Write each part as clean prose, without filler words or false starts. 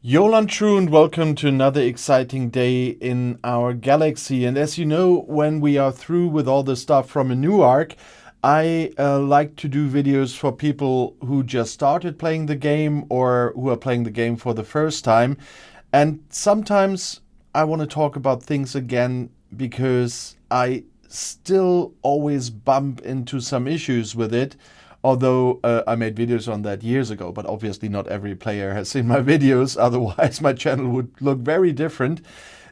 Yolan True and welcome to another exciting day in our galaxy. And as you know, when we are through with all the stuff from a new arc, I like to do videos for people who just started playing the game or who are playing the game for the first time. And sometimes I want to talk about things again because I still always bump into some issues with it. Although I made videos on that years ago, but obviously not every player has seen my videos, otherwise my channel would look very different.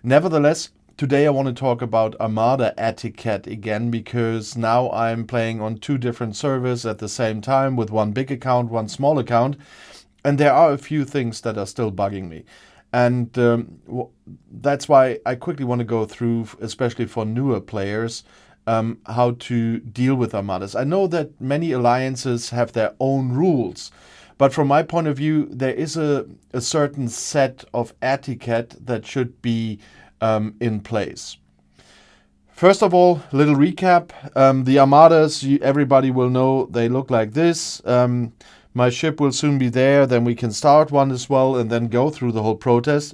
Nevertheless, today I want to talk about Armada Etiquette again, because now I'm playing on two different servers at the same time with one big account, one small account, and there are a few things that are still bugging me. And that's why I quickly want to go through, especially for newer players, how to deal with armadas. I know that many alliances have their own rules, but from my point of view, there is a certain set of etiquette that should be in place. First of all, little recap. The armadas, everybody will know, they look like this. My ship will soon be there, then we can start one as well and then go through the whole process.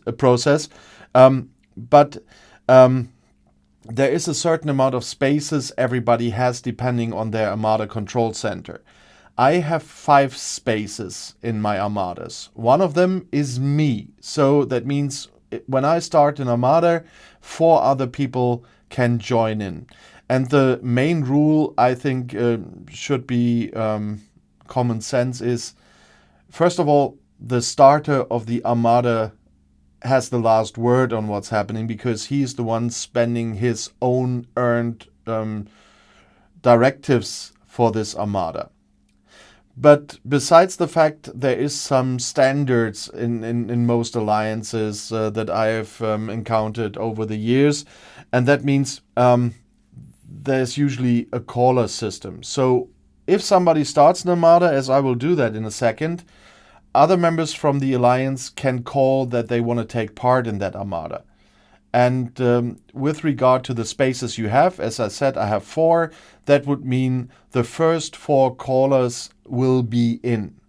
There is a certain amount of spaces everybody has depending on their Armada control center. I have 5 spaces in my Armadas. One of them is me. So that means when I start an Armada, 4 other people can join in. And the main rule, I think, should be common sense is, first of all, the starter of the Armada has the last word on what's happening, because he's the one spending his own earned directives for this armada. But besides the fact, there is some standards in most alliances that I have encountered over the years, and that means there's usually a caller system. So if somebody starts an armada, as I will do that in a second, other members from the alliance can call that they want to take part in that armada. And with regard to the spaces you have, as I said, I have 4. That would mean the first 4 callers will be in.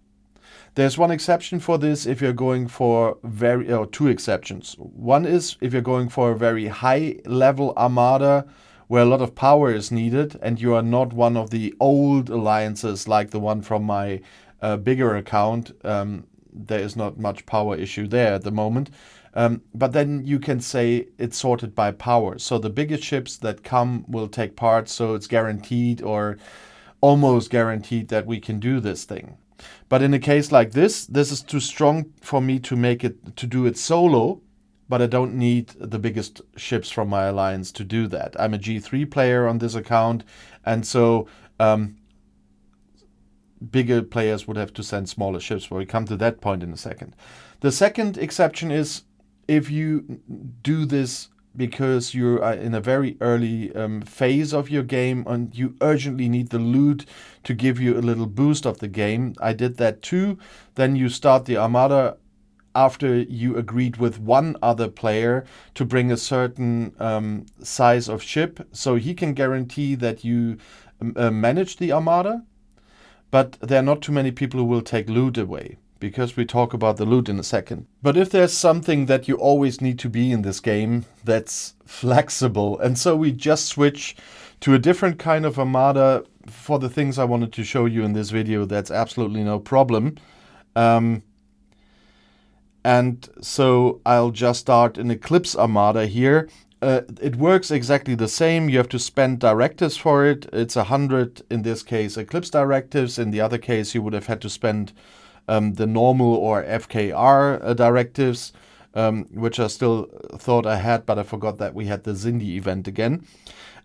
There's one exception for this if you're going for two exceptions. One is if you're going for a very high level armada where a lot of power is needed and you are not one of the old alliances like the one from my bigger account. There is not much power issue there at the moment. But then you can say it's sorted by power. So the biggest ships that come will take part. So it's guaranteed or almost guaranteed that we can do this thing. But in a case like this is too strong for me to do it solo. But I don't need the biggest ships from my alliance to do that. I'm a G3 player on this account. And so bigger players would have to send smaller ships. We'll come to that point in a second. The second exception is if you do this because you're in a very early phase of your game and you urgently need the loot to give you a little boost of the game. I did that too. Then you start the Armada after you agreed with one other player to bring a certain size of ship. So he can guarantee that you manage the Armada. But there are not too many people who will take loot away, because we talk about the loot in a second. But if there's something that you always need to be in this game, that's flexible. And so we just switch to a different kind of armada for the things I wanted to show you in this video. That's absolutely no problem. And so I'll just start an Eclipse armada here. It works exactly the same. You have to spend directives for it. It's 100, in this case, Eclipse directives. In the other case, you would have had to spend the normal or FKR directives, which I still thought I had, but I forgot that we had the Zindi event again.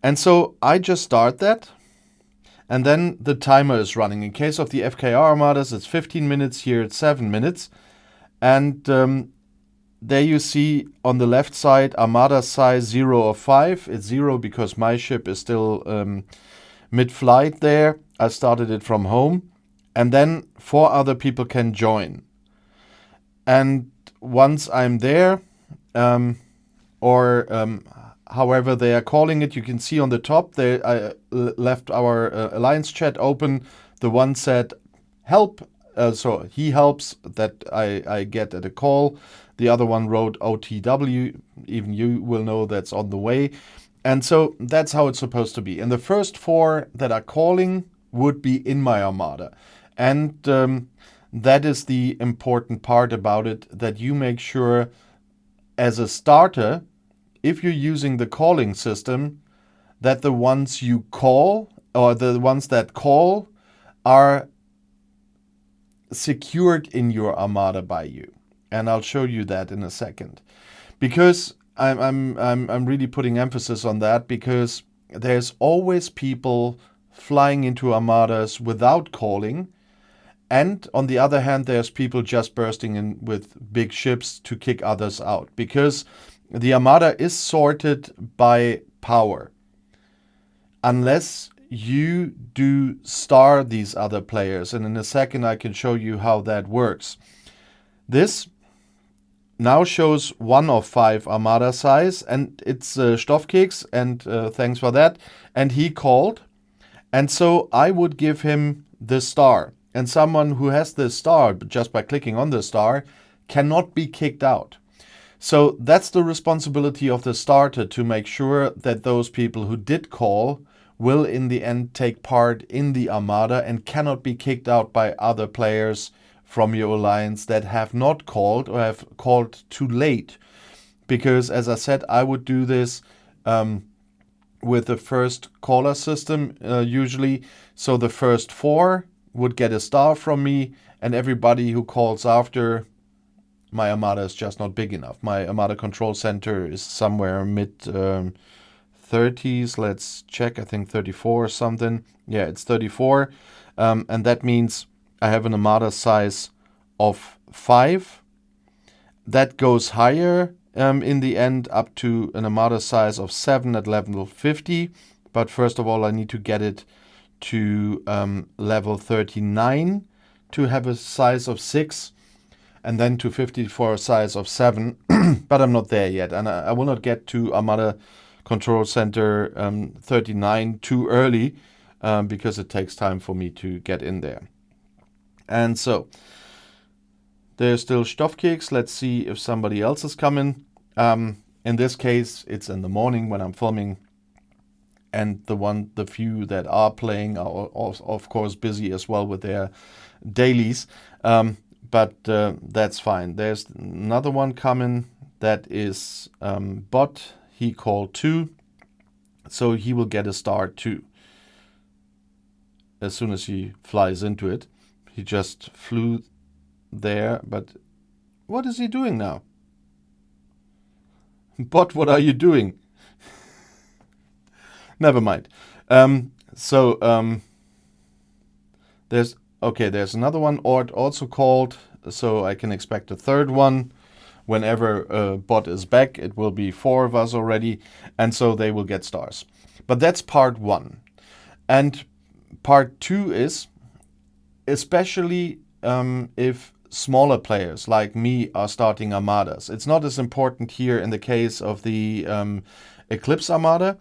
And so I just start that. And then the timer is running. In case of the FKR armadas, it's 15 minutes. Here it's 7 minutes. And there you see on the left side, Armada size 0 of 5. It's 0 because my ship is still mid-flight there. I started it from home. And then 4 other people can join. And once I'm there, however they are calling it, you can see on the top, I left our alliance chat open. The one said, help, So he helps that I get at a call. The other one wrote OTW. Even you will know that's on the way. And so that's how it's supposed to be. And the first 4 that are calling would be in my Armada. And that is the important part about it, that you make sure as a starter, if you're using the calling system, that the ones you call, or the ones that call, are secured in your Armada by you. And I'll show you that in a second. Because I'm really putting emphasis on that, because there's always people flying into Armadas without calling. And on the other hand, there's people just bursting in with big ships to kick others out. Because the Armada is sorted by power. Unless you do star these other players. And in a second, I can show you how that works. This now shows 1 of 5 Armada size, and it's Stoffkeks, and thanks for that. And he called, and so I would give him the star. And someone who has the star, just by clicking on the star, cannot be kicked out. So that's the responsibility of the starter, to make sure that those people who did call will in the end take part in the Armada and cannot be kicked out by other players from your alliance that have not called or have called too late. Because as I said, I would do this with the first caller system usually. So the first 4 would get a star from me, and everybody who calls after, my Armada is just not big enough. My Armada control center is somewhere mid 30s. Let's check. I think 34 or something. Yeah, it's 34. And that means I have an Armada size of 5. That goes higher in the end, up to an Armada size of 7 at level 50. But first of all, I need to get it to level 39 to have a size of 6. And then to 50 for a size of 7. But I'm not there yet. And I will not get to Armada Control Center 39 too early, because it takes time for me to get in there. And so there's still Stoffkeks. Let's see if somebody else is coming. In this case, it's in the morning when I'm filming, and the few that are playing are of course busy as well with their dailies. But that's fine. There's another one coming that is Bot. He called 2, so he will get a star 2 as soon as he flies into it. He just flew there, but what is he doing now? Bot, what are you doing? Never mind. There's another one, Ort also called, so I can expect a third one. Whenever Bot is back, it will be 4 of us already, and so they will get stars. But that's part 1. And part 2 is, especially if smaller players like me are starting Armadas. It's not as important here in the case of the Eclipse Armada,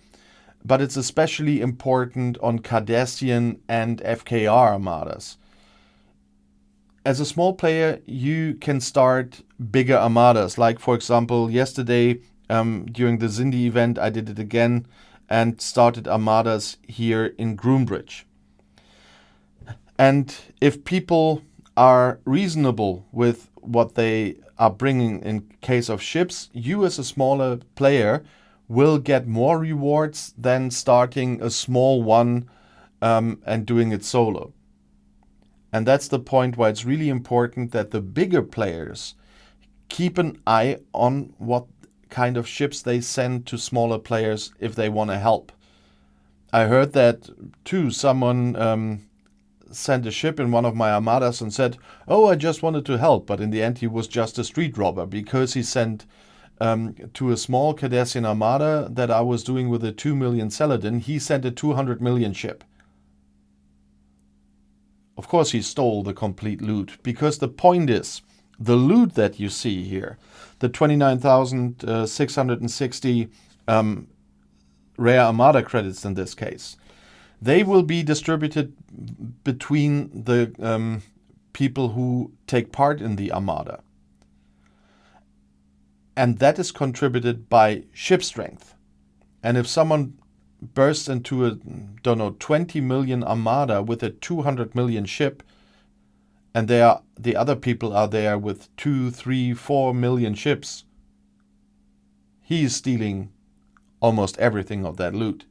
but it's especially important on Cardassian and FKR Armadas. As a small player, you can start bigger Armadas. Like, for example, yesterday during the Zindi event, I did it again and started Armadas here in Groombridge. And if people are reasonable with what they are bringing in case of ships, you as a smaller player will get more rewards than starting a small one and doing it solo. And that's the point why it's really important that the bigger players keep an eye on what kind of ships they send to smaller players if they want to help. I heard that too. Someone sent a ship in one of my Armadas and said, "Oh, I just wanted to help," but in the end he was just a street robber, because he sent to a small Cardassian Armada that I was doing with a 2 million Celadon, he sent a 200 million ship. Of course he stole the complete loot, because the point is, the loot that you see here, the 29,660 rare Armada credits in this case, they will be distributed between the people who take part in the Armada. And that is contributed by ship strength. And if someone bursts into a, don't know, 20 million Armada with a 200 million ship, and the other people are there with 2, 3, 4 million ships, he is stealing almost everything of that loot.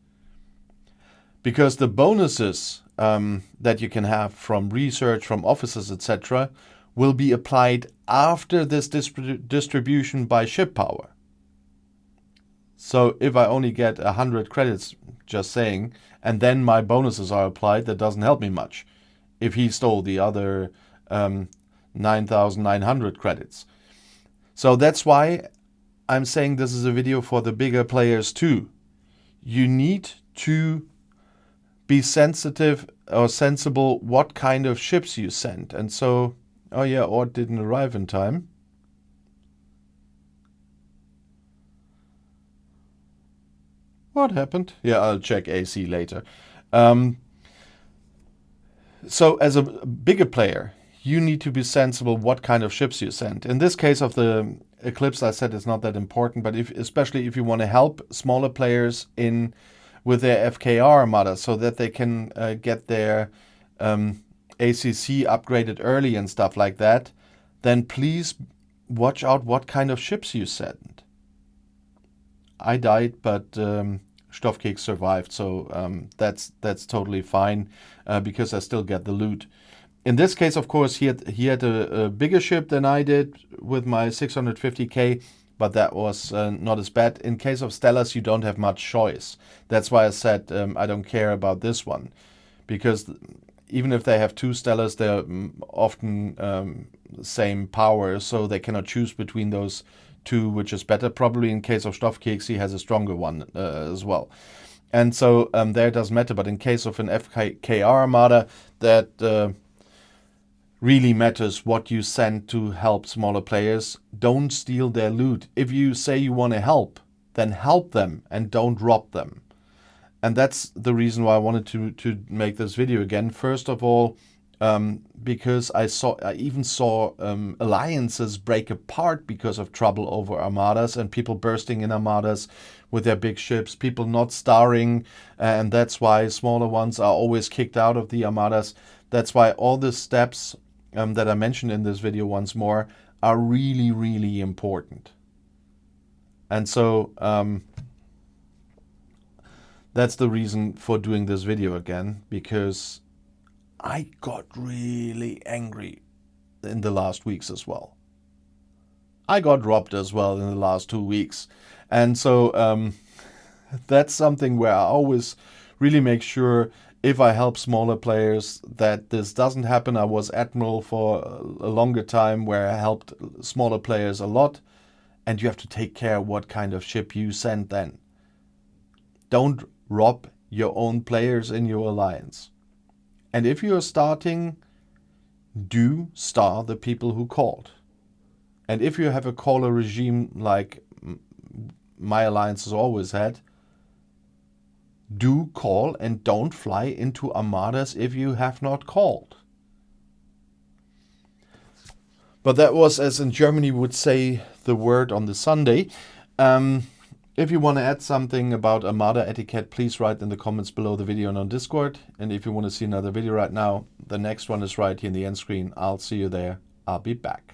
Because the bonuses that you can have from research, from officers, etc., will be applied after this distribution by ship power. So if I only get 100 credits, just saying, and then my bonuses are applied, that doesn't help me much if he stole the other 9,900 credits. So that's why I'm saying this is a video for the bigger players too. You need to be sensitive or sensible what kind of ships you send. And so, oh yeah, Ort didn't arrive in time. What happened? Yeah, I'll check AC later. So as a bigger player, you need to be sensible what kind of ships you send. In this case of the Eclipse, I said it's not that important, but especially if you want to help smaller players in with their FKR Armada so that they can get their ACC upgraded early and stuff like that, then please watch out what kind of ships you send. I died, but Stoffkeks survived, so that's totally fine because I still get the loot. In this case, of course, he had a bigger ship than I did with my 650k, but that was not as bad. In case of Stellars, you don't have much choice. That's why I said I don't care about this one, because even if they have two Stellars, they're often same power, so they cannot choose between those two, which is better. Probably in case of Stoffkeks, he has a stronger one as well. And so there it doesn't matter, but in case of an FKR Armada, that really matters what you send to help smaller players. Don't steal their loot. If you say you want to help, then help them and don't rob them. And that's the reason why I wanted to make this video again. First of all, because I even saw alliances break apart because of trouble over armadas and people bursting in armadas with their big ships, people not starring, and that's why smaller ones are always kicked out of the armadas. That's why all the steps that I mentioned in this video once more are really, really important. And so that's the reason for doing this video again, because I got really angry in the last weeks as well. I got robbed as well in the last 2 weeks. And so that's something where I always really make sure, if I help smaller players, that this doesn't happen. I was Admiral for a longer time where I helped smaller players a lot. And you have to take care what kind of ship you send then. Don't rob your own players in your alliance. And if you're starting, do star the people who called. And if you have a caller regime like my alliance has always had, do call and don't fly into armadas if you have not called. But that was, as in Germany would say, the word on the Sunday. If you want to add something about Armada Etiquette, please write in the comments below the video and on Discord. And if you want to see another video right now, the next one is right here in the end screen. I'll see you there. I'll be back.